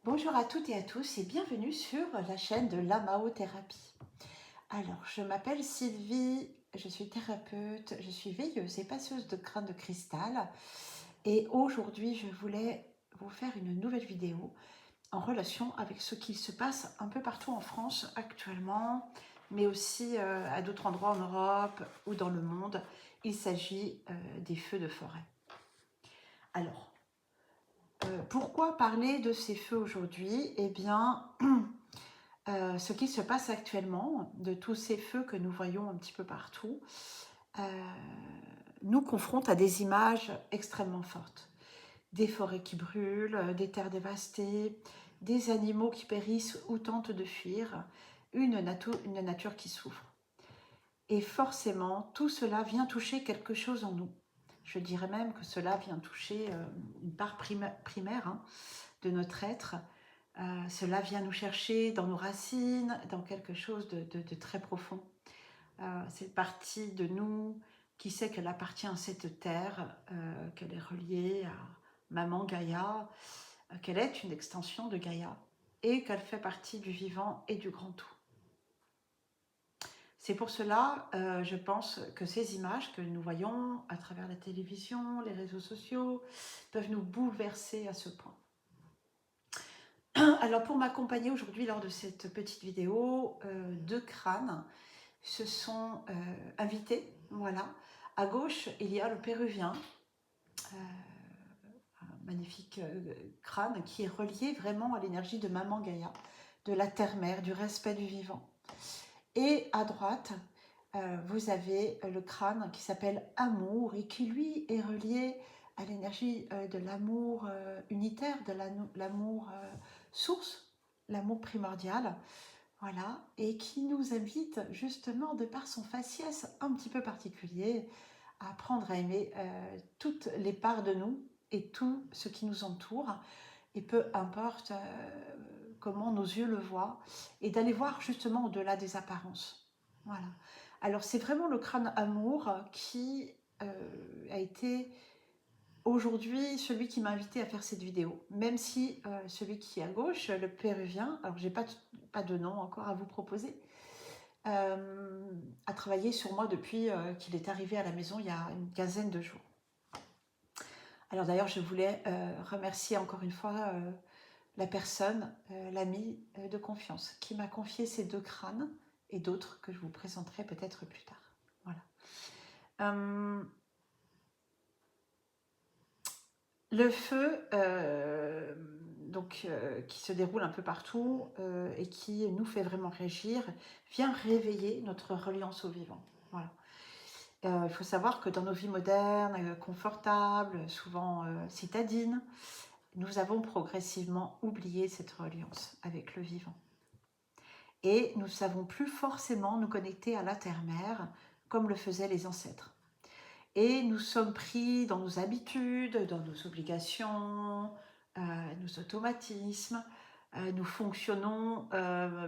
Bonjour à toutes et à tous et bienvenue sur la chaîne de l'Amao Thérapie. Alors, je m'appelle Sylvie, je suis thérapeute, je suis veilleuse et passeuse de crâne de cristal. Et aujourd'hui, je voulais vous faire une nouvelle vidéo en relation avec ce qui se passe un peu partout en France actuellement, mais aussi à d'autres endroits en Europe ou dans le monde. Il s'agit des feux de forêt. Alors, pourquoi parler de ces feux aujourd'hui? Eh bien, ce qui se passe actuellement, de tous ces feux que nous voyons un petit peu partout, nous confronte à des images extrêmement fortes. Des forêts qui brûlent, des terres dévastées, des animaux qui périssent ou tentent de fuir, une nature qui souffre. Et forcément, tout cela vient toucher quelque chose en nous. Je dirais même que cela vient toucher une part primaire de notre être. Cela vient nous chercher dans nos racines, dans quelque chose de très profond. Cette partie de nous qui sait qu'elle appartient à cette terre, qu'elle est reliée à Maman Gaïa, qu'elle est une extension de Gaïa et qu'elle fait partie du vivant et du grand tout. C'est pour cela, je pense que ces images que nous voyons à travers la télévision, les réseaux sociaux, peuvent nous bouleverser à ce point. Alors pour m'accompagner aujourd'hui lors de cette petite vidéo, deux crânes se sont invités. Voilà. À gauche, il y a le péruvien, un magnifique crâne qui est relié vraiment à l'énergie de Maman Gaïa, de la terre-mère, du respect du vivant. Et à droite, vous avez le crâne qui s'appelle Amour et qui lui est relié à l'énergie de l'amour unitaire, de l'amour source, l'amour primordial, voilà, et qui nous invite justement, de par son faciès un petit peu particulier, à apprendre à aimer toutes les parts de nous et tout ce qui nous entoure, et peu importe comment nos yeux le voient, et d'aller voir justement au-delà des apparences. Voilà. Alors c'est vraiment le crâne amour qui a été aujourd'hui celui qui m'a invité à faire cette vidéo, même si celui qui est à gauche, le péruvien, alors j'ai pas de nom encore à vous proposer, a travaillé sur moi depuis qu'il est arrivé à la maison il y a une quinzaine de jours. Alors d'ailleurs, je voulais remercier encore une fois la personne, l'ami de confiance, qui m'a confié ces deux crânes et d'autres que je vous présenterai peut-être plus tard. Voilà. Le feu, qui se déroule un peu partout et qui nous fait vraiment réagir, vient réveiller notre reliance au vivant. Voilà. Il faut savoir que dans nos vies modernes, confortables, souvent citadines, nous avons progressivement oublié cette reliance avec le vivant. Et nous ne savons plus forcément nous connecter à la terre-mère comme le faisaient les ancêtres. Et nous sommes pris dans nos habitudes, dans nos obligations, nos automatismes. Nous fonctionnons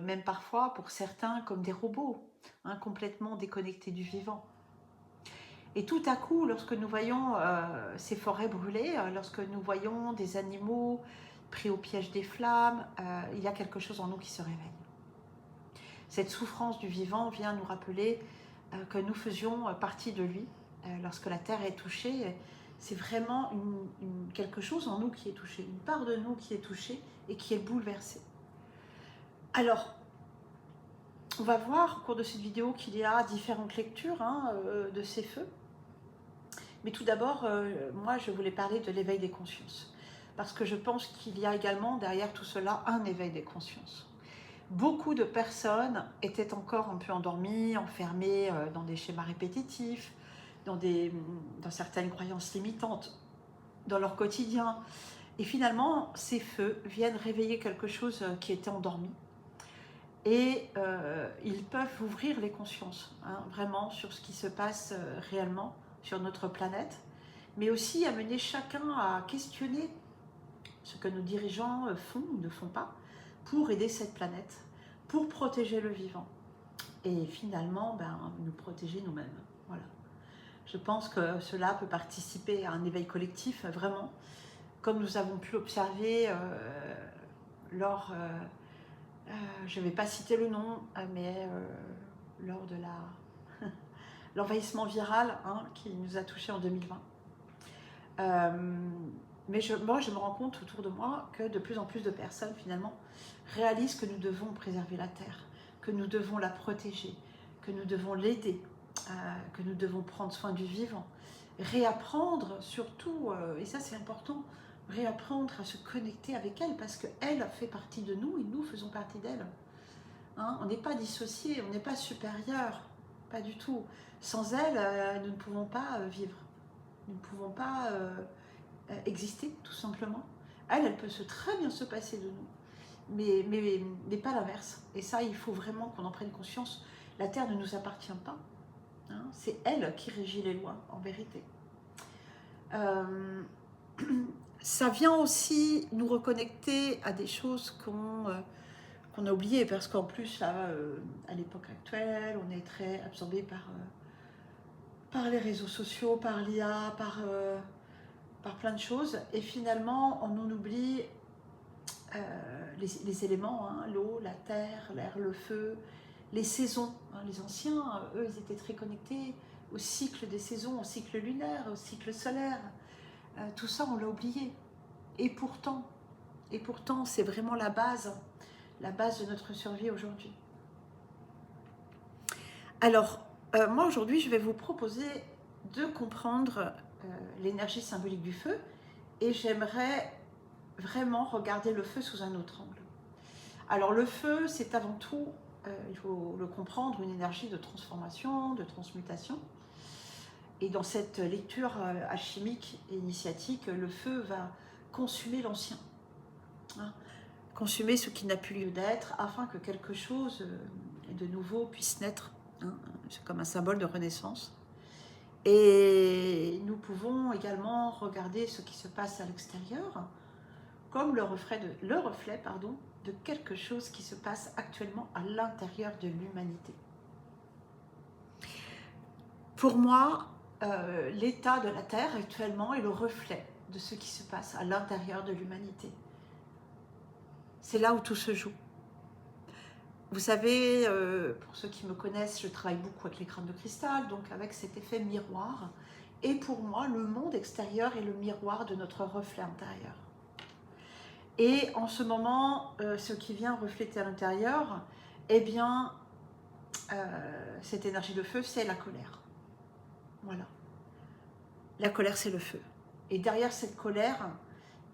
même parfois, pour certains, comme des robots, complètement déconnectés du vivant. Et tout à coup, lorsque nous voyons ces forêts brûlées, lorsque nous voyons des animaux pris au piège des flammes, il y a quelque chose en nous qui se réveille. Cette souffrance du vivant vient nous rappeler que nous faisions partie de lui. Lorsque la terre est touchée, c'est vraiment quelque chose en nous qui est touché, une part de nous qui est touchée et qui est bouleversée. Alors, on va voir au cours de cette vidéo qu'il y a différentes lectures de ces feux. Mais tout d'abord, moi, je voulais parler de l'éveil des consciences. Parce que je pense qu'il y a également derrière tout cela un éveil des consciences. Beaucoup de personnes étaient encore un peu endormies, enfermées dans des schémas répétitifs, dans certaines croyances limitantes dans leur quotidien. Et finalement, ces feux viennent réveiller quelque chose qui était endormi. Et ils peuvent ouvrir les consciences, vraiment, sur ce qui se passe réellement sur notre planète, mais aussi amener chacun à questionner ce que nos dirigeants font ou ne font pas pour aider cette planète, pour protéger le vivant et finalement nous protéger nous-mêmes. Voilà. Je pense que cela peut participer à un éveil collectif, vraiment, comme nous avons pu observer lors, je ne vais pas citer le nom, mais lors de l'envahissement viral, hein, qui nous a touchés en 2020. Mais moi, je me rends compte autour de moi que de plus en plus de personnes, finalement, réalisent que nous devons préserver la Terre, que nous devons la protéger, que nous devons l'aider, que nous devons prendre soin du vivant, réapprendre surtout, et ça c'est important, réapprendre à se connecter avec elle, parce qu'elle fait partie de nous et nous faisons partie d'elle. Hein, on n'est pas dissociés, on n'est pas supérieurs, pas du tout. Sans elle, nous ne pouvons pas vivre, nous ne pouvons pas exister, tout simplement. Elle peut très bien se passer de nous, mais pas l'inverse. Et ça, il faut vraiment qu'on en prenne conscience. La Terre ne nous appartient pas. Hein, c'est elle qui régit les lois, en vérité. Ça vient aussi nous reconnecter à des choses qu'on a oubliées, parce qu'en plus, là, à l'époque actuelle, on est très absorbé par les réseaux sociaux, par l'IA, par plein de choses, et finalement, on en oublie les éléments, hein, l'eau, la terre, l'air, le feu, les saisons. Hein, les anciens, eux, ils étaient très connectés au cycle des saisons, au cycle lunaire, au cycle solaire. Tout ça, on l'a oublié. Et pourtant, c'est vraiment la base de notre survie aujourd'hui. Alors, moi aujourd'hui, je vais vous proposer de comprendre l'énergie symbolique du feu, et j'aimerais vraiment regarder le feu sous un autre angle. Alors le feu, c'est avant tout, il faut le comprendre, une énergie de transformation, de transmutation. Et dans cette lecture alchimique et initiatique, le feu va consumer l'ancien, hein, consumer ce qui n'a plus lieu d'être, afin que quelque chose de nouveau puisse naître. Hein. C'est comme un symbole de renaissance. Et nous pouvons également regarder ce qui se passe à l'extérieur comme le reflet de quelque chose qui se passe actuellement à l'intérieur de l'humanité. Pour moi, l'état de la Terre actuellement est le reflet de ce qui se passe à l'intérieur de l'humanité. C'est là où tout se joue. Vous savez, pour ceux qui me connaissent, je travaille beaucoup avec les crânes de cristal, donc avec cet effet miroir. Et pour moi, le monde extérieur est le miroir de notre reflet intérieur. Et en ce moment, ce qui vient refléter à l'intérieur, eh bien, cette énergie de feu, c'est la colère. Voilà. La colère, c'est le feu. Et derrière cette colère,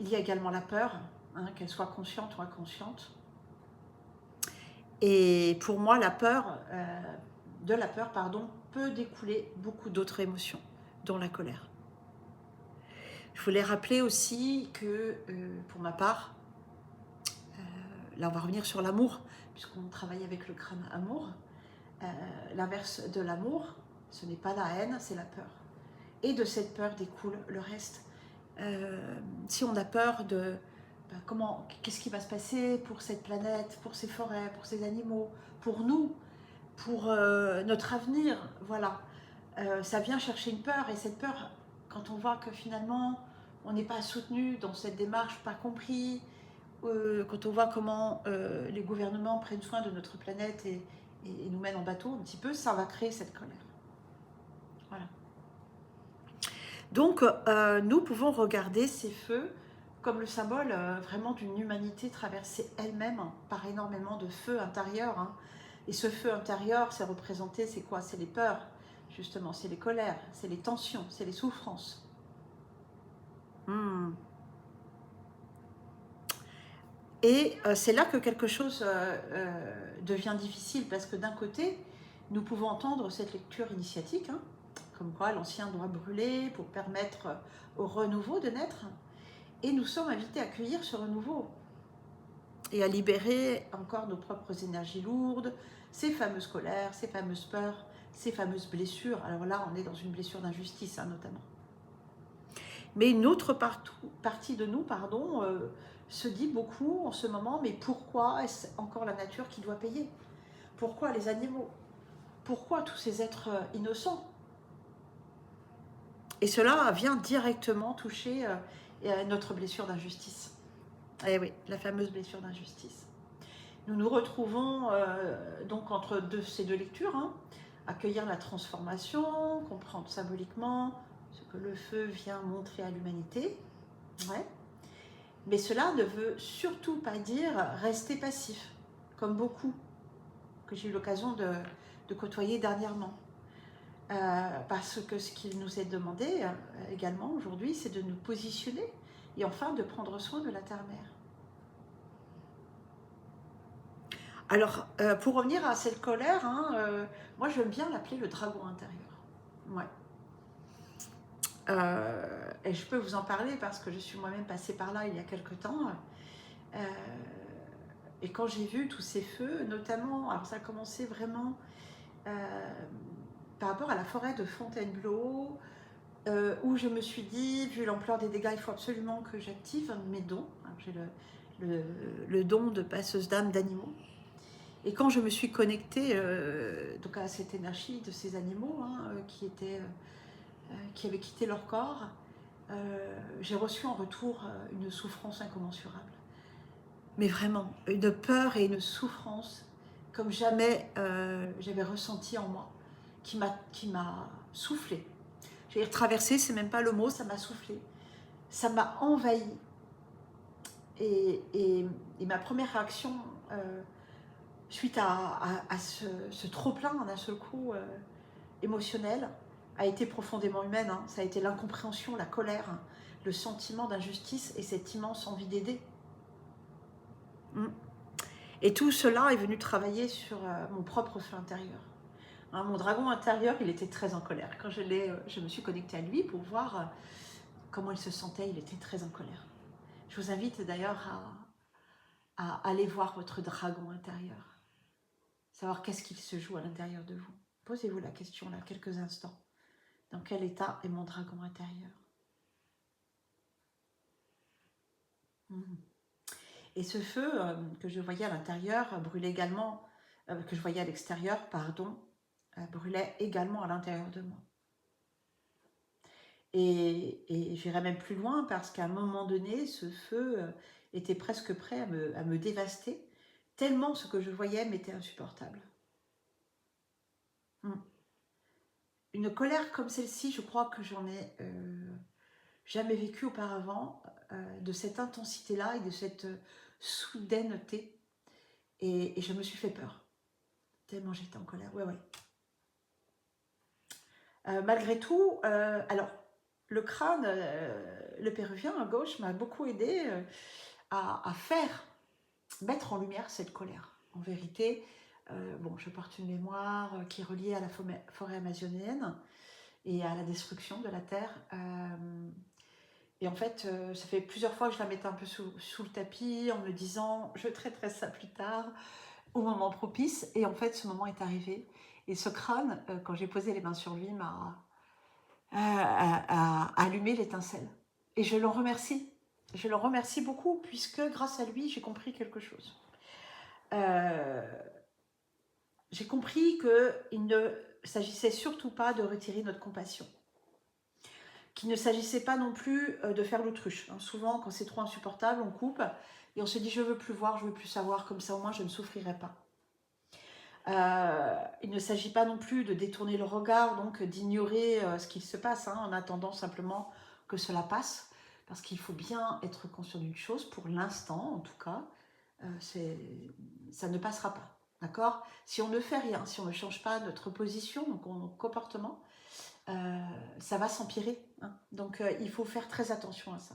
il y a également la peur, hein, qu'elle soit consciente ou inconsciente. Et pour moi, de la peur, peut découler beaucoup d'autres émotions, dont la colère. Je voulais rappeler aussi que, pour ma part, là on va revenir sur l'amour, puisqu'on travaille avec le crâne amour, l'inverse de l'amour, ce n'est pas la haine, c'est la peur. Et de cette peur découle le reste. Si on a peur de qu'est-ce qui va se passer pour cette planète, pour ces forêts, pour ces animaux, pour nous, pour notre avenir, voilà. Ça vient chercher une peur, et cette peur, quand on voit que finalement on n'est pas soutenu dans cette démarche, pas compris, quand on voit comment les gouvernements prennent soin de notre planète et nous mènent en bateau un petit peu, ça va créer cette colère. Voilà. Donc nous pouvons regarder ces feux comme le symbole vraiment d'une humanité traversée elle-même par énormément de feux intérieurs. Hein. Et ce feu intérieur, c'est représenté, c'est quoi? C'est les peurs, justement, c'est les colères, c'est les tensions, c'est les souffrances. Et c'est là que quelque chose devient difficile, parce que d'un côté, nous pouvons entendre cette lecture initiatique, hein, comme quoi l'ancien doit brûler pour permettre au renouveau de naître. Et nous sommes invités à accueillir ce renouveau et à libérer encore nos propres énergies lourdes, ces fameuses colères, ces fameuses peurs, ces fameuses blessures. Alors là, on est dans une blessure d'injustice, hein, notamment. Mais une autre partie de nous, se dit beaucoup en ce moment, mais pourquoi est-ce encore la nature qui doit payer? Pourquoi les animaux? Pourquoi tous ces êtres innocents? Et cela vient directement toucher notre blessure d'injustice. Eh oui, la fameuse blessure d'injustice. Nous nous retrouvons donc entre ces deux lectures, hein, accueillir la transformation, comprendre symboliquement ce que le feu vient montrer à l'humanité. Ouais. Mais cela ne veut surtout pas dire rester passif, comme beaucoup que j'ai eu l'occasion de côtoyer dernièrement. Parce que ce qu'il nous est demandé également aujourd'hui, c'est de nous positionner et enfin de prendre soin de la terre-mère. Alors, pour revenir à cette colère, hein, moi j'aime bien l'appeler le dragon intérieur. Ouais. Et je peux vous en parler parce que je suis moi-même passée par là il y a quelque temps. Et quand j'ai vu tous ces feux, notamment, alors ça a commencé vraiment par rapport à la forêt de Fontainebleau, où je me suis dit, vu l'ampleur des dégâts, il faut absolument que j'active un de mes dons. J'ai le don de passeuse d'âme d'animaux. Et quand je me suis connectée donc à cette énergie de ces animaux hein, qui avaient quitté leur corps, j'ai reçu en retour une souffrance incommensurable. Mais vraiment, une peur et une souffrance comme jamais j'avais ressenti en moi, qui m'a soufflé. Je vais dire traversé, c'est même pas le mot, ça m'a soufflé. Ça m'a envahi. Et ma première réaction, suite à ce trop-plein d'un seul coup émotionnel, a été profondément humaine. Hein. Ça a été l'incompréhension, la colère, hein, le sentiment d'injustice et cette immense envie d'aider. Et tout cela est venu travailler sur mon propre feu intérieur. Hein, mon dragon intérieur, il était très en colère. Quand je me suis connectée à lui pour voir comment il se sentait, il était très en colère. Je vous invite d'ailleurs à aller voir votre dragon intérieur. Savoir qu'est-ce qu'il se joue à l'intérieur de vous. Posez-vous la question là, quelques instants. Dans quel état est mon dragon intérieur? Et ce feu que je voyais à l'intérieur brûlait également, que je voyais à l'extérieur, pardon, brûlait également à l'intérieur de moi. Et j'irais même plus loin parce qu'à un moment donné, ce feu était presque prêt à me dévaster, tellement ce que je voyais m'était insupportable. Une colère comme celle-ci, je crois que j'en ai jamais vécu auparavant, de cette intensité-là et de cette soudaineté. Et je me suis fait peur, tellement j'étais en colère. Ouais. Malgré tout, alors, le crâne, le péruvien à gauche m'a beaucoup aidé à mettre en lumière cette colère. En vérité, bon, je porte une mémoire qui est reliée à la forêt amazonienne et à la destruction de la terre. Et en fait, ça fait plusieurs fois que je la mettais un peu sous le tapis en me disant je traiterai ça plus tard, au moment propice. Et en fait, ce moment est arrivé. Et ce crâne, quand j'ai posé les mains sur lui, a allumé l'étincelle. Et je l'en remercie. Je l'en remercie beaucoup, puisque grâce à lui, j'ai compris quelque chose. J'ai compris qu'il ne s'agissait surtout pas de retirer notre compassion. Qu'il ne s'agissait pas non plus de faire l'autruche. Souvent, quand c'est trop insupportable, on coupe et on se dit « je ne veux plus voir, je ne veux plus savoir, comme ça au moins je ne souffrirai pas ». Il ne s'agit pas non plus de détourner le regard, donc d'ignorer ce qu'il se passe, en attendant simplement que cela passe, parce qu'il faut bien être conscient d'une chose, pour l'instant en tout cas, ça ne passera pas, d'accord? Si on ne fait rien, si on ne change pas notre position, donc notre comportement, ça va s'empirer, donc il faut faire très attention à ça.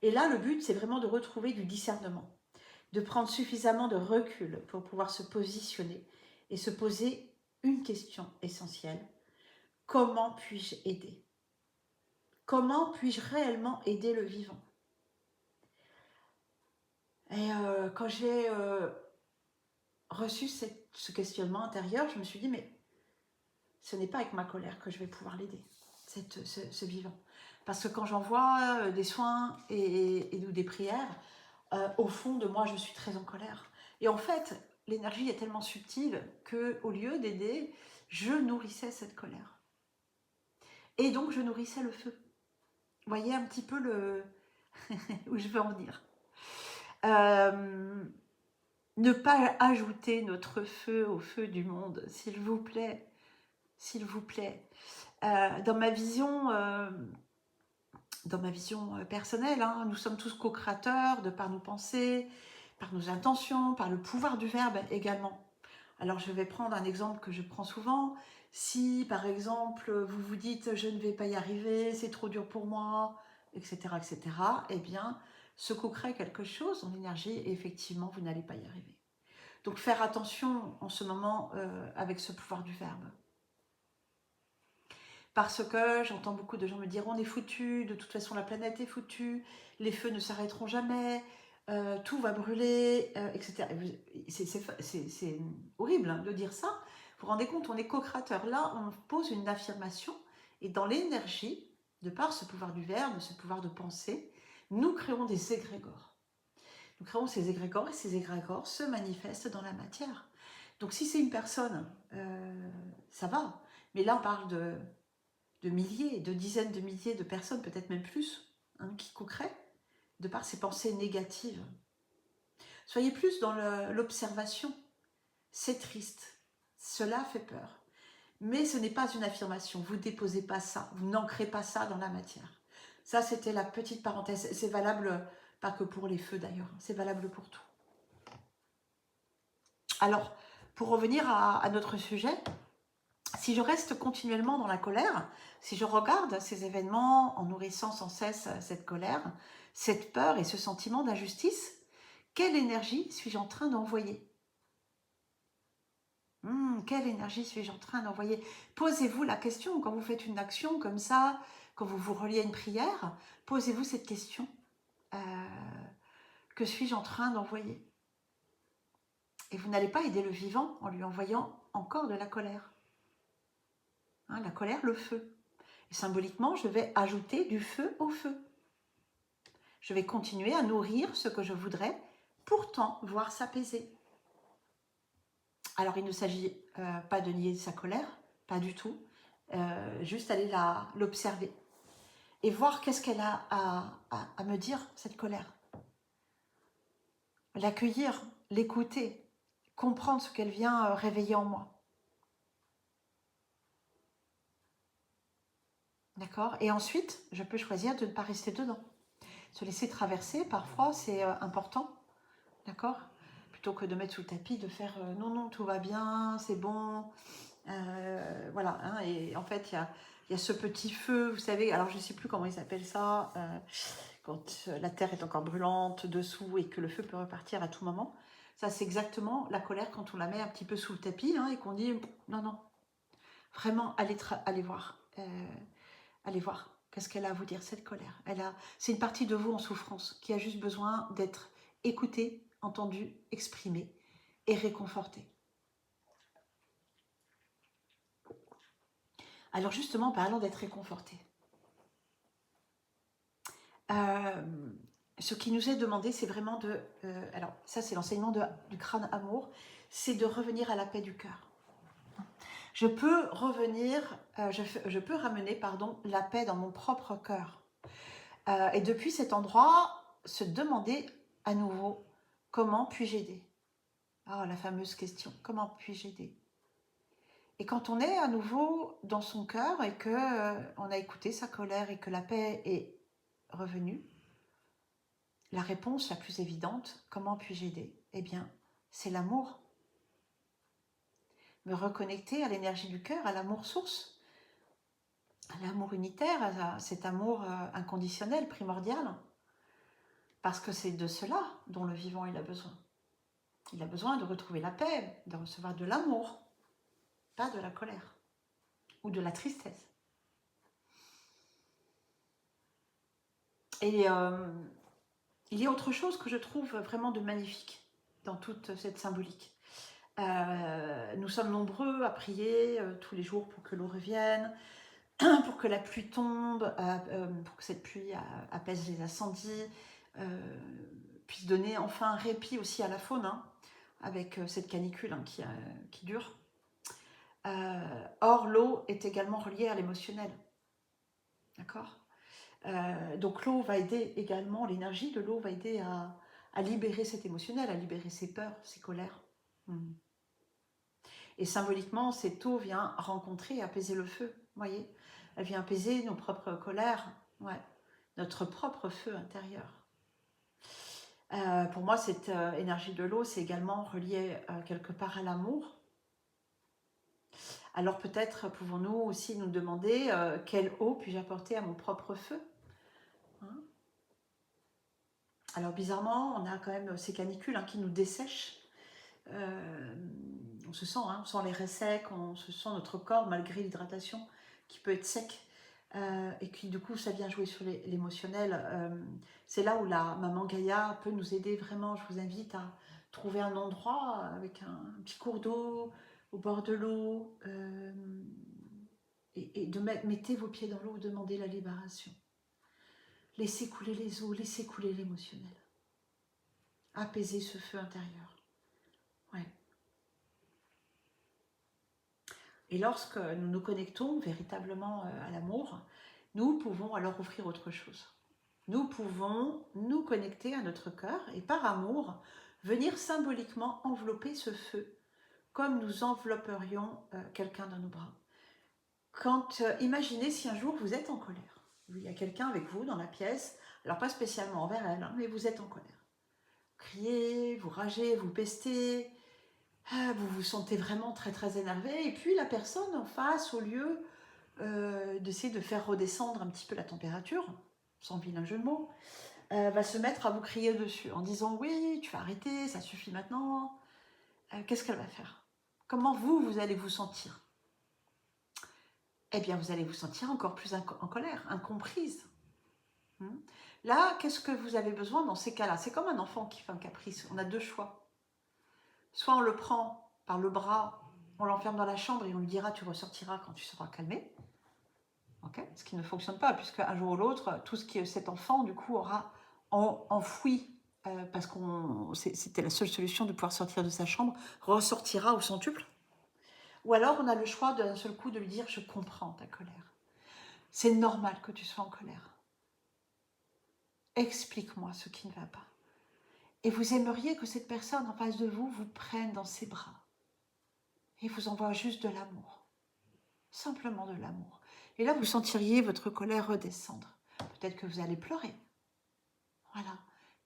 Et là, le but, c'est vraiment de retrouver du discernement, de prendre suffisamment de recul pour pouvoir se positionner et se poser une question essentielle. Comment puis-je aider? Comment puis-je réellement aider le vivant? Et quand j'ai reçu ce questionnement intérieur, je me suis dit, mais ce n'est pas avec ma colère que je vais pouvoir l'aider, ce vivant. Parce que quand j'envoie des soins et des prières, au fond de moi, je suis très en colère. Et en fait, l'énergie est tellement subtile qu'au lieu d'aider, je nourrissais cette colère. Et donc, je nourrissais le feu. Vous voyez un petit peu où je veux en venir. Euh, ne pas ajouter notre feu au feu du monde, s'il vous plaît. S'il vous plaît. Dans ma vision personnelle, hein, nous sommes tous co-créateurs de par nos pensées, par nos intentions, par le pouvoir du verbe également. Alors je vais prendre un exemple que je prends souvent. Si par exemple vous vous dites je ne vais pas y arriver, c'est trop dur pour moi, etc., etc., eh bien se co-crée quelque chose en énergie et effectivement vous n'allez pas y arriver. Donc faire attention en ce moment avec ce pouvoir du verbe. Parce que j'entends beaucoup de gens me dire on est foutu, de toute façon la planète est foutue, les feux ne s'arrêteront jamais, tout va brûler, etc. C'est horrible hein, de dire ça. Vous vous rendez compte, on est co-créateur. Là, on pose une affirmation et dans l'énergie, de par ce pouvoir du verbe, ce pouvoir de pensée, nous créons des égrégores. Nous créons ces égrégores et ces égrégores se manifestent dans la matière. Donc si c'est une personne, ça va. Mais là, on parle de milliers, de dizaines de milliers de personnes, peut-être même plus, hein, qui co-créent de par ces pensées négatives. Soyez plus dans l'observation. C'est triste. Cela fait peur. Mais ce n'est pas une affirmation. Vous ne déposez pas ça. Vous n'ancrez pas ça dans la matière. Ça, c'était la petite parenthèse. C'est valable, pas que pour les feux d'ailleurs. C'est valable pour tout. Alors, pour revenir à notre sujet, si je reste continuellement dans la colère, si je regarde ces événements en nourrissant sans cesse cette colère, cette peur et ce sentiment d'injustice, quelle énergie suis-je en train d'envoyer? Quelle énergie suis-je en train d'envoyer? Posez-vous la question quand vous faites une action comme ça, quand vous vous reliez à une prière, posez-vous cette question. Que suis-je en train d'envoyer? Et vous n'allez pas aider le vivant en lui envoyant encore de la colère. Hein, la colère, le feu. Et symboliquement, je vais ajouter du feu au feu. Je vais continuer à nourrir ce que je voudrais, pourtant voir s'apaiser. Alors, il ne s'agit pas de nier sa colère, pas du tout. Juste aller l'observer et voir qu'est-ce qu'elle a à me dire, cette colère. L'accueillir, l'écouter, comprendre ce qu'elle vient réveiller en moi. D'accord? Et ensuite, je peux choisir de ne pas rester dedans. Se laisser traverser, parfois, c'est important. D'accord? Plutôt que de mettre sous le tapis, de faire non, non, tout va bien, c'est bon. Voilà. Hein, et en fait, il y a ce petit feu, vous savez, alors je ne sais plus comment ils appellent ça, quand la terre est encore brûlante dessous et que le feu peut repartir à tout moment. Ça, c'est exactement la colère quand on la met un petit peu sous le tapis hein, et qu'on dit non, non, vraiment, allez voir. Allez voir. Qu'est-ce qu'elle a à vous dire, cette colère? C'est une partie de vous en souffrance qui a juste besoin d'être écoutée, entendue, exprimée et réconfortée. Alors justement, parlant d'être réconfortée, ce qui nous est demandé, c'est vraiment alors ça c'est l'enseignement du crâne amour, c'est de revenir à la paix du cœur. Je peux ramener la paix dans mon propre cœur. Et depuis cet endroit, se demander à nouveau, comment puis-je aider? Ah, la fameuse question, comment puis-je aider? Et quand on est à nouveau dans son cœur et que on a écouté sa colère et que la paix est revenue, la réponse la plus évidente, comment puis-je aider? Eh bien, c'est l'amour. Me reconnecter à l'énergie du cœur, à l'amour source, à l'amour unitaire, à cet amour inconditionnel, primordial. Parce que c'est de cela dont le vivant il a besoin. Il a besoin de retrouver la paix, de recevoir de l'amour, pas de la colère ou de la tristesse. Et il y a autre chose que je trouve vraiment de magnifique dans toute cette symbolique. Nous sommes nombreux à prier tous les jours pour que l'eau revienne, pour que la pluie tombe, pour que cette pluie apaise les incendies, puisse donner enfin un répit aussi à la faune, hein, avec cette canicule hein, qui dure. Or, l'eau est également reliée à l'émotionnel. D'accord? Donc l'eau va aider également, l'énergie de l'eau va aider à à libérer cet émotionnel, à libérer ses peurs, ses colères. Et symboliquement, cette eau vient rencontrer et apaiser le feu, voyez. Elle vient apaiser nos propres colères, ouais, notre propre feu intérieur. Pour moi, cette énergie de l'eau, c'est également relié quelque part à l'amour. Alors peut-être pouvons-nous aussi nous demander quelle eau puis-je apporter à mon propre feu, hein. Alors bizarrement, on a quand même ces canicules qui nous dessèchent. On se sent, on sent les ressecs, on se sent notre corps malgré l'hydratation qui peut être sec. Et qui du coup ça vient jouer sur l'émotionnel. C'est là où la maman Gaïa peut nous aider vraiment. Je vous invite à trouver un endroit avec un petit cours d'eau au bord de l'eau et mettez vos pieds dans l'eau, demandez la libération. Laissez couler les eaux, laissez couler l'émotionnel. Apaisez ce feu intérieur. Ouais. Et lorsque nous nous connectons véritablement à l'amour, nous pouvons alors offrir autre chose. Nous pouvons nous connecter à notre cœur et par amour, venir symboliquement envelopper ce feu, comme nous envelopperions quelqu'un dans nos bras. Imaginez si un jour vous êtes en colère. Il y a quelqu'un avec vous dans la pièce, alors pas spécialement envers elle, mais vous êtes en colère. Criez, vous ragez, vous pestez, vous vous sentez vraiment très très énervé, et puis la personne en face, au lieu d'essayer de faire redescendre un petit peu la température, sans vilain jeu de mots, va se mettre à vous crier dessus en disant oui, tu vas arrêter, ça suffit maintenant. Qu'est-ce qu'elle va faire? Comment vous allez vous sentir? Eh bien, vous allez vous sentir encore plus en colère, incomprise. Là, qu'est-ce que vous avez besoin dans ces cas-là? C'est comme un enfant qui fait un caprice. On a deux choix. Soit on le prend par le bras, on l'enferme dans la chambre et on lui dira tu ressortiras quand tu seras calmé. Okay, ce qui ne fonctionne pas, puisque un jour ou l'autre, tout ce que cet enfant, du coup, aura enfoui, parce que c'était la seule solution de pouvoir sortir de sa chambre, ressortira au centuple. Ou alors, on a le choix d'un seul coup de lui dire « je comprends ta colère. C'est normal que tu sois en colère. Explique-moi ce qui ne va pas. » Et vous aimeriez que cette personne en face de vous vous prenne dans ses bras et vous envoie juste de l'amour. Simplement de l'amour. Et là, vous sentiriez votre colère redescendre. Peut-être que vous allez pleurer. Voilà.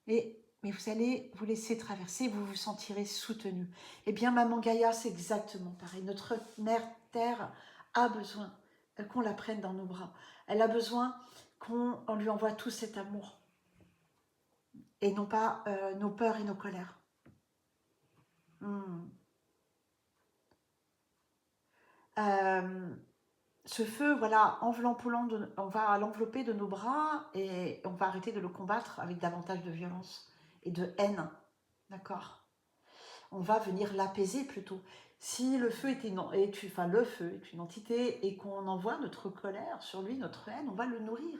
Mais vous allez vous laisser traverser, vous vous sentirez soutenu. Eh bien, Maman Gaïa, c'est exactement pareil. Notre mère Terre a besoin qu'on la prenne dans nos bras. Elle a besoin qu'on lui envoie tout cet amour. Et non pas nos peurs et nos colères. Ce feu, voilà, on va l'envelopper de nos bras et on va arrêter de le combattre avec davantage de violence et de haine. D'accord? On va venir l'apaiser plutôt. Si le feu est une entité et qu'on envoie notre colère sur lui, notre haine, on va le nourrir.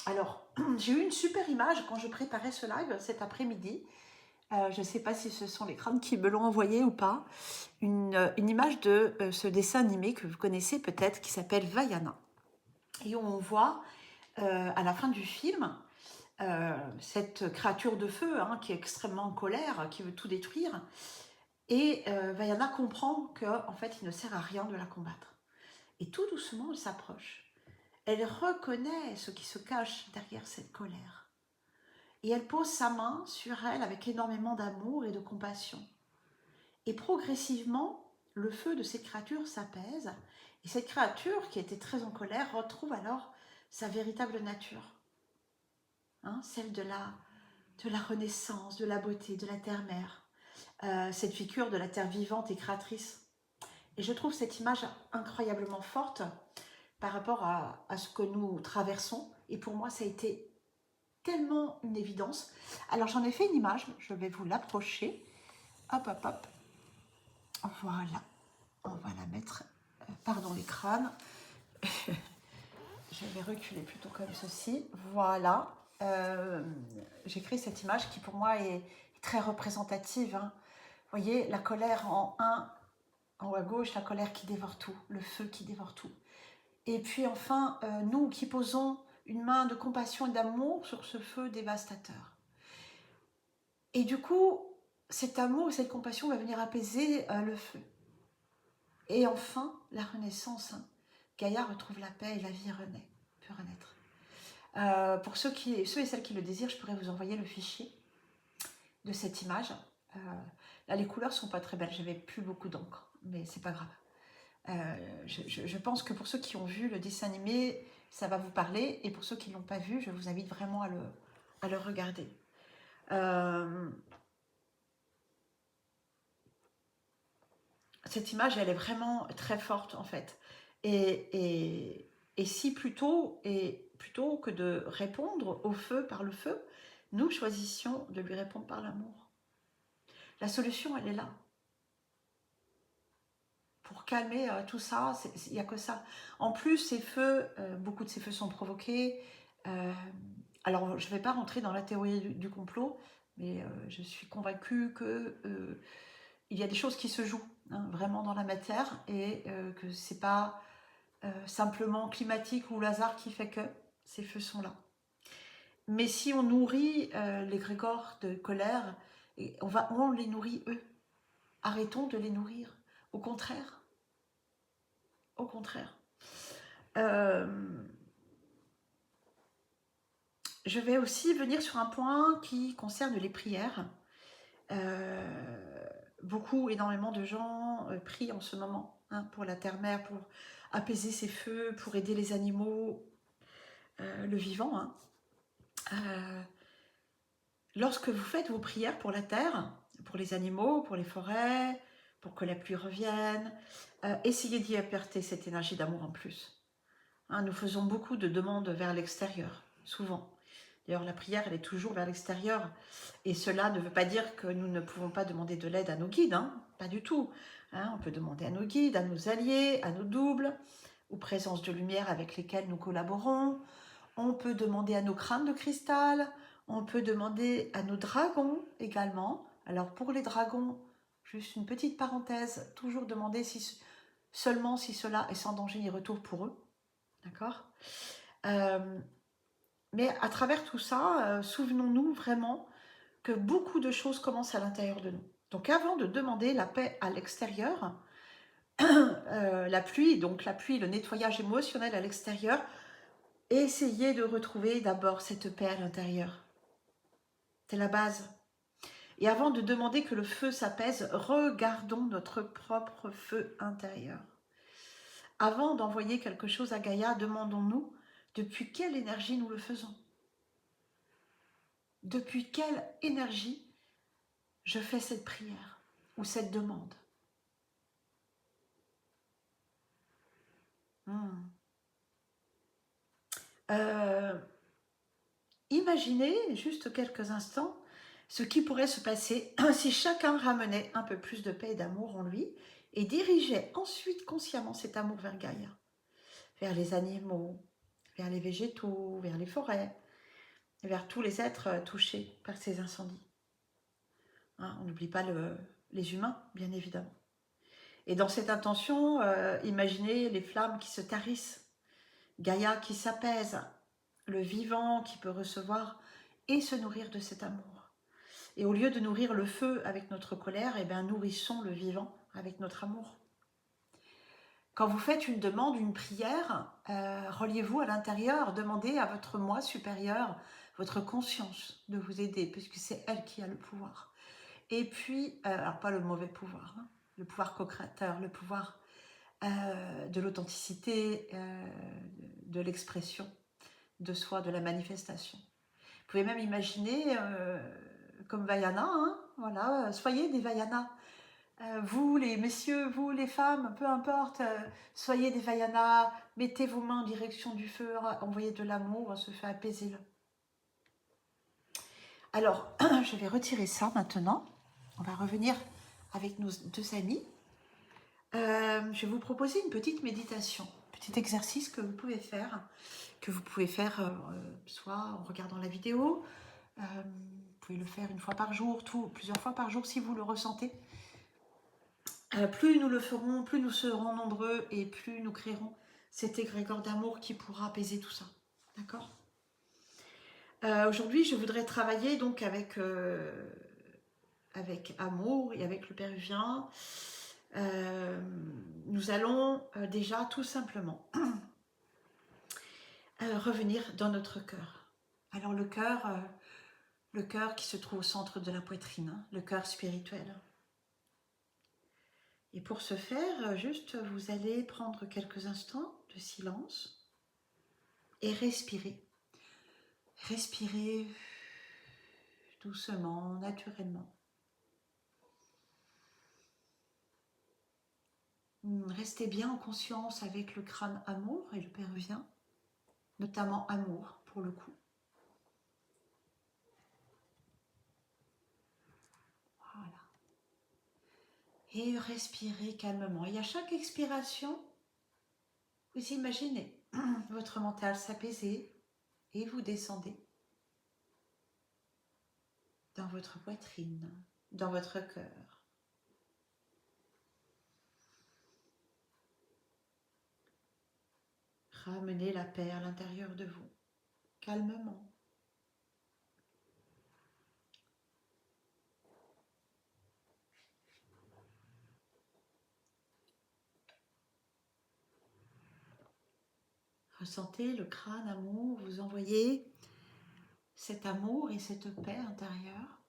Alors, j'ai eu une super image quand je préparais ce live cet après-midi. Je ne sais pas si ce sont les crânes qui me l'ont envoyé ou pas. Une image de ce dessin animé que vous connaissez peut-être qui s'appelle Vaiana. Et on voit à la fin du film cette créature de feu qui est extrêmement en colère, qui veut tout détruire. Et Vaiana comprend qu'en fait, il ne sert à rien de la combattre. Et tout doucement, elle s'approche. Elle reconnaît ce qui se cache derrière cette colère. Et elle pose sa main sur elle avec énormément d'amour et de compassion. Et progressivement, le feu de cette créature s'apaise. Et cette créature, qui était très en colère, retrouve alors sa véritable nature. Celle de la renaissance, de la beauté, de la terre-mère. Cette figure de la terre vivante et créatrice. Et je trouve cette image incroyablement forte par rapport à ce que nous traversons. Et pour moi, ça a été tellement une évidence. Alors, j'en ai fait une image. Je vais vous l'approcher. Hop, hop, hop. Voilà. On va la mettre... pardon, les crânes. Je vais reculer plutôt comme ceci. Voilà. J'ai créé cette image qui, pour moi, est très représentative. Vous voyez, la colère en haut à gauche, la colère qui dévore tout, le feu qui dévore tout. Et puis enfin, nous qui posons une main de compassion et d'amour sur ce feu dévastateur. Et du coup, cet amour et cette compassion va venir apaiser le feu. Et enfin, la renaissance. Hein. Gaïa retrouve la paix et la vie peut renaître. Pour ceux et celles qui le désirent, je pourrais vous envoyer le fichier de cette image. Là, les couleurs ne sont pas très belles, j'avais plus beaucoup d'encre, mais c'est pas grave. Je pense que pour ceux qui ont vu le dessin animé, ça va vous parler, et pour ceux qui ne l'ont pas vu, je vous invite vraiment à le regarder. Cette image, elle est vraiment très forte en fait. Et si plutôt que de répondre au feu par le feu, nous choisissions de lui répondre par l'amour. La solution, elle est là. Pour calmer tout ça, il n'y a que ça. En plus, ces feux, beaucoup de ces feux sont provoqués. Alors, je ne vais pas rentrer dans la théorie du complot, mais je suis convaincue que il y a des choses qui se jouent hein, vraiment dans la matière et que ce n'est pas simplement climatique ou le hasard qui fait que ces feux sont là. Mais si on nourrit les grégores de colère, on les nourrit eux. Arrêtons de les nourrir. Au contraire. Au contraire. Je vais aussi venir sur un point qui concerne les prières. Énormément de gens prient en ce moment hein, pour la terre-mère, pour apaiser ses feux, pour aider les animaux, le vivant. Hein. Lorsque vous faites vos prières pour la terre, pour les animaux, pour les forêts, pour que la pluie revienne, essayez d'y apporter cette énergie d'amour en plus. Hein, nous faisons beaucoup de demandes vers l'extérieur, souvent. D'ailleurs, la prière, elle est toujours vers l'extérieur. Et cela ne veut pas dire que nous ne pouvons pas demander de l'aide à nos guides, hein, pas du tout. Hein, on peut demander à nos guides, à nos alliés, à nos doubles, aux présences de lumière avec lesquelles nous collaborons. On peut demander à nos crânes de cristal, on peut demander à nos dragons également. Alors pour les dragons, juste une petite parenthèse, toujours demander seulement si cela est sans danger ni retour pour eux. D'accord Mais à travers tout ça, souvenons-nous vraiment que beaucoup de choses commencent à l'intérieur de nous. Donc avant de demander la paix à l'extérieur, la pluie, le nettoyage émotionnel à l'extérieur, essayez de retrouver d'abord cette paix à l'intérieur. C'est la base. Et avant de demander que le feu s'apaise, regardons notre propre feu intérieur. Avant d'envoyer quelque chose à Gaïa, demandons-nous depuis quelle énergie nous le faisons. Depuis quelle énergie je fais cette prière ou cette demande. Imaginez juste quelques instants ce qui pourrait se passer si chacun ramenait un peu plus de paix et d'amour en lui et dirigeait ensuite consciemment cet amour vers Gaïa, vers les animaux, vers les végétaux, vers les forêts, vers tous les êtres touchés par ces incendies. Hein, on n'oublie pas les humains, bien évidemment. Et dans cette intention, imaginez les flammes qui se tarissent, Gaïa qui s'apaise, le vivant qui peut recevoir et se nourrir de cet amour. Et au lieu de nourrir le feu avec notre colère, eh bien, nourrissons le vivant avec notre amour. Quand vous faites une demande, une prière, reliez-vous à l'intérieur, demandez à votre moi supérieur, votre conscience de vous aider, puisque c'est elle qui a le pouvoir. Et puis, alors pas le mauvais pouvoir, hein, le pouvoir co-créateur, le pouvoir de l'authenticité, de l'expression de soi, de la manifestation. Vous pouvez même imaginer comme Vaiana, hein, voilà, soyez des Vaiana. Vous les messieurs, vous les femmes, peu importe, soyez des Vaiana, mettez vos mains en direction du feu, envoyez de l'amour, ce feu, apaisez-le. Alors, je vais retirer ça maintenant. On va revenir avec nos deux amis. Je vais vous proposer une petite méditation, un petit exercice que vous pouvez faire soit en regardant la vidéo, vous pouvez le faire une fois par jour, plusieurs fois par jour si vous le ressentez. Plus nous le ferons, plus nous serons nombreux et plus nous créerons cet égrégore d'amour qui pourra apaiser tout ça. D'accord. Aujourd'hui, je voudrais travailler donc avec amour et avec le péruvien. Nous allons déjà tout simplement revenir dans notre cœur. Alors le cœur qui se trouve au centre de la poitrine, hein, le cœur spirituel. Et pour ce faire, juste vous allez prendre quelques instants de silence et respirer. Respirez doucement, naturellement. Restez bien en conscience avec le crâne amour et le péruvien, notamment amour pour le coup. Voilà. Et respirez calmement. Et à chaque expiration, vous imaginez votre mental s'apaiser et vous descendez dans votre poitrine, dans votre cœur. Ramenez la paix à l'intérieur de vous, calmement. Ressentez le crâne amour, vous envoyez cet amour et cette paix intérieure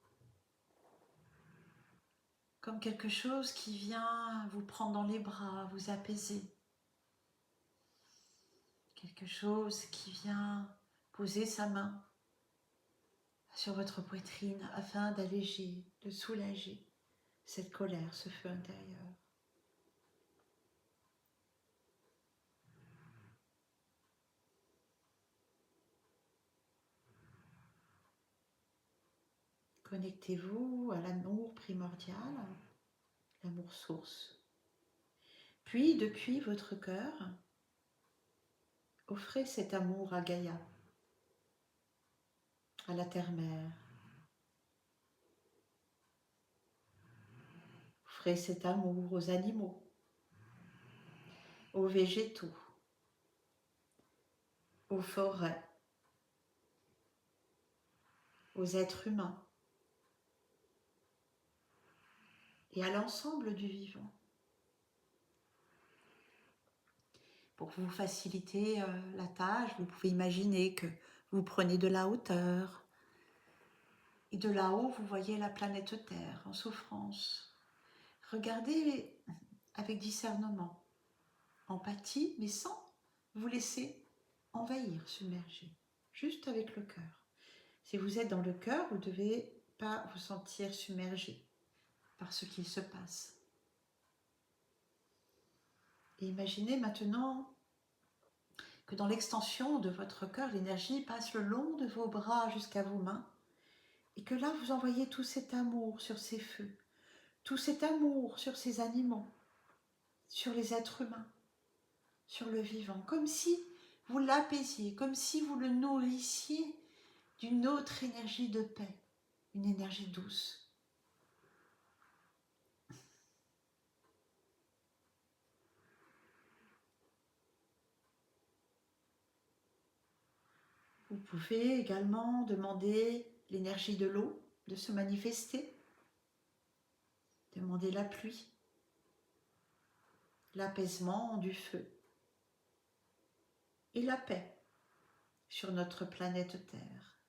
comme quelque chose qui vient vous prendre dans les bras, vous apaiser. Quelque chose qui vient poser sa main sur votre poitrine afin d'alléger, de soulager cette colère, ce feu intérieur. Connectez-vous à l'amour primordial, l'amour source. Puis, depuis votre cœur, offrez cet amour à Gaïa, à la terre-mère. Offrez cet amour aux animaux, aux végétaux, aux forêts, aux êtres humains et à l'ensemble du vivant. Pour vous faciliter la tâche, vous pouvez imaginer que vous prenez de la hauteur et de là-haut, vous voyez la planète Terre en souffrance. Regardez avec discernement, empathie, mais sans vous laisser envahir, submerger, juste avec le cœur. Si vous êtes dans le cœur, vous ne devez pas vous sentir submergé par ce qu'il se passe. Et imaginez maintenant que dans l'extension de votre cœur, l'énergie passe le long de vos bras jusqu'à vos mains et que là, vous envoyez tout cet amour sur ces feux, tout cet amour sur ces animaux, sur les êtres humains, sur le vivant, comme si vous l'apaisiez, comme si vous le nourrissiez d'une autre énergie de paix, une énergie douce. Vous pouvez également demander l'énergie de l'eau de se manifester, demander la pluie, l'apaisement du feu et la paix sur notre planète Terre.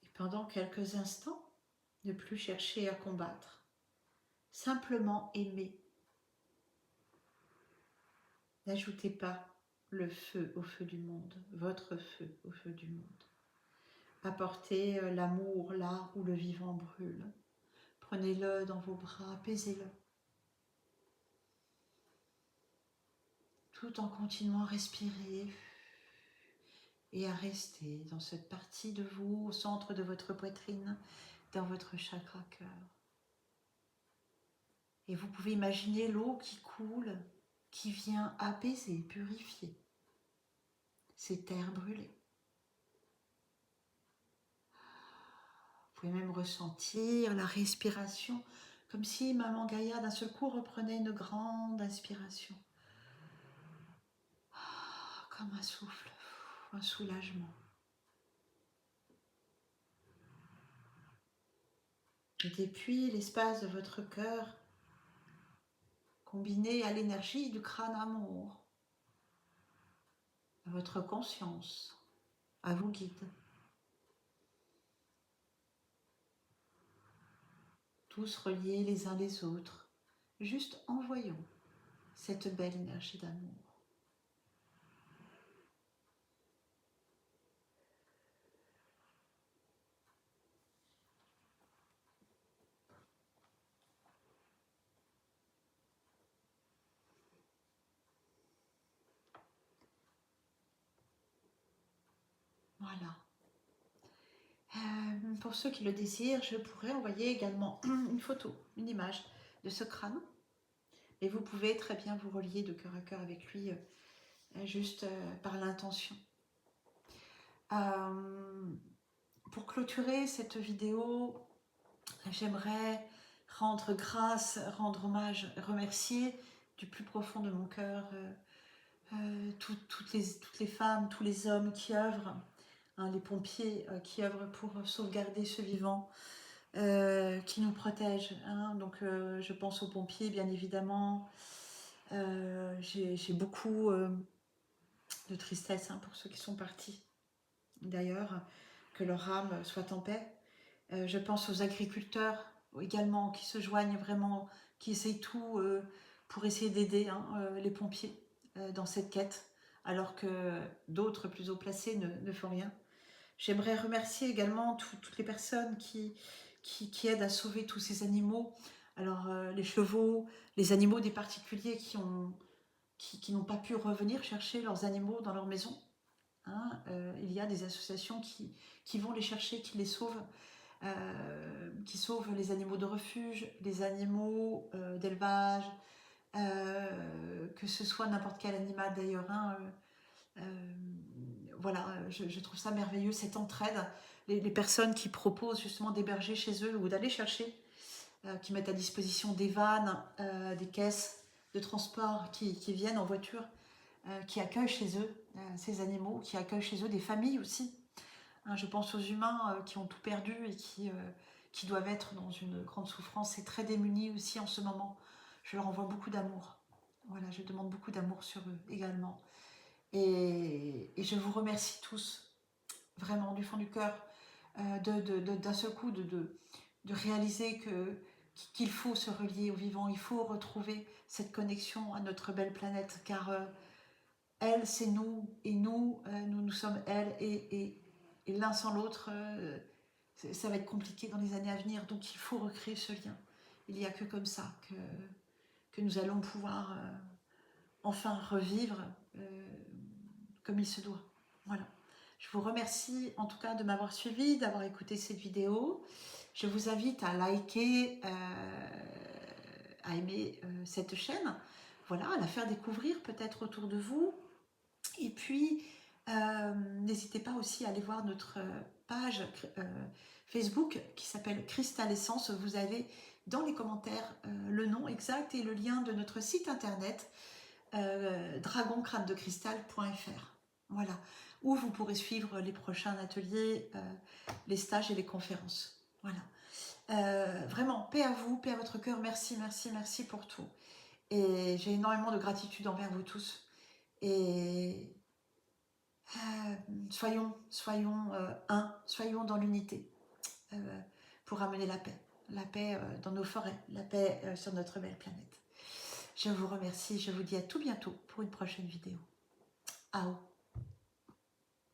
Et pendant quelques instants, ne plus chercher à combattre, simplement aimer. N'ajoutez pas le feu au feu du monde, votre feu au feu du monde. Apportez l'amour là où le vivant brûle. Prenez-le dans vos bras, apaisez-le. Tout en continuant à respirer et à rester dans cette partie de vous, au centre de votre poitrine, dans votre chakra cœur. Et vous pouvez imaginer l'eau qui coule, qui vient apaiser, purifier ces terres brûlées. pouvez même ressentir la respiration, comme si Maman Gaïa d'un seul coup reprenait une grande inspiration. Comme un souffle, un soulagement. Et depuis l'espace de votre cœur, combiné à l'énergie du crâne amour, à votre conscience, à vos guides. Tous reliés les uns les autres, juste envoyons cette belle énergie d'amour. Voilà. Pour ceux qui le désirent, je pourrais envoyer également une photo, une image de ce crâne. Et vous pouvez très bien vous relier de cœur à cœur avec lui, juste par l'intention. Pour clôturer cette vidéo, j'aimerais rendre grâce, rendre hommage, remercier du plus profond de mon cœur toutes les femmes, tous les hommes qui œuvrent, hein, les pompiers qui œuvrent pour sauvegarder ce vivant, qui nous protège. Hein. Donc je pense aux pompiers, bien évidemment. J'ai beaucoup de tristesse pour ceux qui sont partis. D'ailleurs, que leur âme soit en paix. Je pense aux agriculteurs également qui se joignent vraiment, qui essayent tout pour essayer d'aider les pompiers dans cette quête, alors que d'autres plus haut placés ne font rien. J'aimerais remercier également toutes les personnes qui aident à sauver tous ces animaux. Alors les chevaux, les animaux des particuliers qui n'ont pas pu revenir chercher leurs animaux dans leur maison. Hein, il y a des associations qui vont les chercher, qui les sauvent. Qui sauvent les animaux de refuge, les animaux d'élevage, que ce soit n'importe quel animal d'ailleurs. Voilà, je trouve ça merveilleux, cette entraide. Les personnes qui proposent justement d'héberger chez eux ou d'aller chercher, qui mettent à disposition des vannes, des caisses de transport qui viennent en voiture, qui accueillent chez eux ces animaux, qui accueillent chez eux des familles aussi. Je pense aux humains qui ont tout perdu et qui doivent être dans une grande souffrance et très démunis aussi en ce moment. Je leur envoie beaucoup d'amour. Voilà, je demande beaucoup d'amour sur eux également. Et je vous remercie tous, vraiment du fond du cœur, d'un seul coup de réaliser qu'il faut se relier aux vivants, il faut retrouver cette connexion à notre belle planète, car elle, c'est nous, et nous sommes elle, et l'un sans l'autre, ça va être compliqué dans les années à venir, donc il faut recréer ce lien. Il n'y a que comme ça que nous allons pouvoir enfin revivre comme il se doit. Voilà. Je vous remercie en tout cas de m'avoir suivi, d'avoir écouté cette vidéo. Je vous invite à liker, à aimer cette chaîne, voilà, à la faire découvrir peut-être autour de vous. Et puis, n'hésitez pas aussi à aller voir notre page Facebook qui s'appelle Cristal Essence. Vous avez dans les commentaires le nom exact et le lien de notre site internet dragoncranedecristal.fr. Voilà, où vous pourrez suivre les prochains ateliers, les stages et les conférences. Voilà. Vraiment, paix à vous, paix à votre cœur. Merci, merci, merci pour tout. Et j'ai énormément de gratitude envers vous tous. Et soyons un, soyons dans l'unité pour amener la paix dans nos forêts, la paix sur notre belle planète. Je vous remercie, je vous dis à tout bientôt pour une prochaine vidéo. Ao.